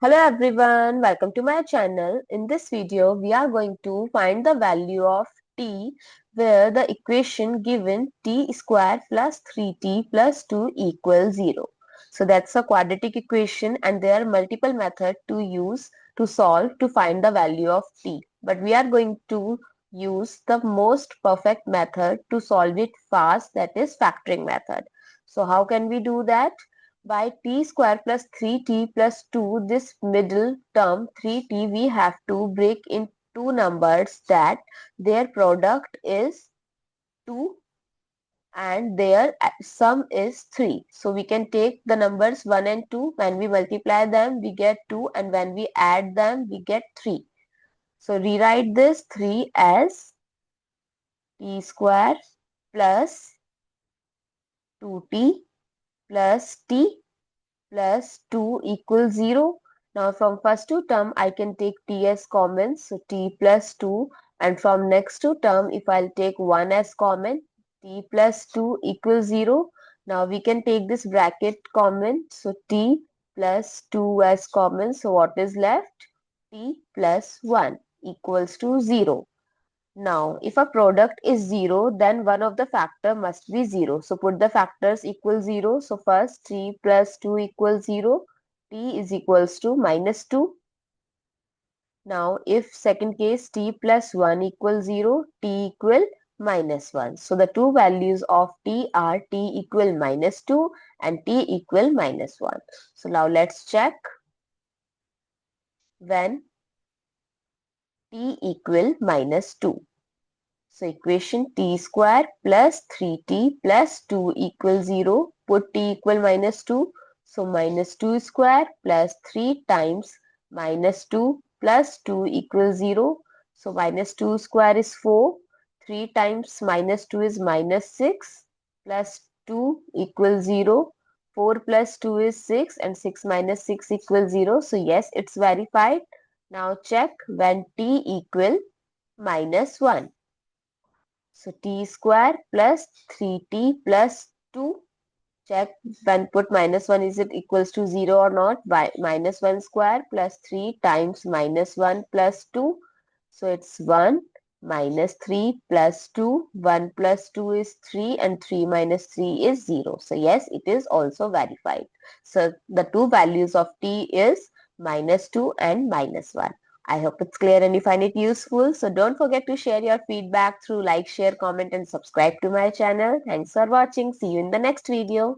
Hello everyone, welcome to my channel. In this video, we are going to find the value of t where the equation given t square plus 3t plus 2 equals 0. So that's a quadratic equation and there are multiple methods to use to solve to find the value of t. But we are going to use the most perfect method to solve it fast, that is factoring method. So how can we do that? By t square plus 3t plus 2, this middle term 3t we have to break in two numbers that their product is 2 and their sum is 3. So we can take the numbers 1 and 2. When we multiply them we get 2 and when we add them we get 3. So rewrite this 3 as t square plus 2t plus t plus 2 equals 0. Now from first two term I can take t as common, so t plus 2, and from next two term if I'll take 1 as common, t plus 2 equals 0. Now we can take this bracket common, so t plus 2 as common, so what is left? T plus 1 equals to 0. Now, if a product is 0, then one of the factor must be 0. So, put the factors equal 0. So, first 3 plus 2 equals 0. T is equals to minus 2. Now, if second case t plus 1 equals 0, t equal minus 1. So, the two values of t are t equal minus 2 and t equal minus 1. So, now let's check when t equal minus 2. So equation t square plus 3t plus 2 equals 0. Put t equal minus 2. So minus 2 square plus 3 times minus 2 plus 2 equals 0. So minus 2 square is 4. 3 times minus 2 is minus 6 plus 2 equals 0. 4 plus 2 is 6 and 6 minus 6 equals 0. So yes, it's verified. Now check when t equal minus 1. So t square plus 3t plus 2. Check when put minus 1, is it equals to 0 or not? By minus 1 square plus 3 times minus 1 plus 2. So it's 1 minus 3 plus 2. 1 plus 2 is 3 and 3 minus 3 is 0. So yes, it is also verified. So the two values of t is minus 2 and minus 1. I hope it's clear and you find it useful. So don't forget to share your feedback through like, share, comment and subscribe to my channel. Thanks for watching. See you in the next video.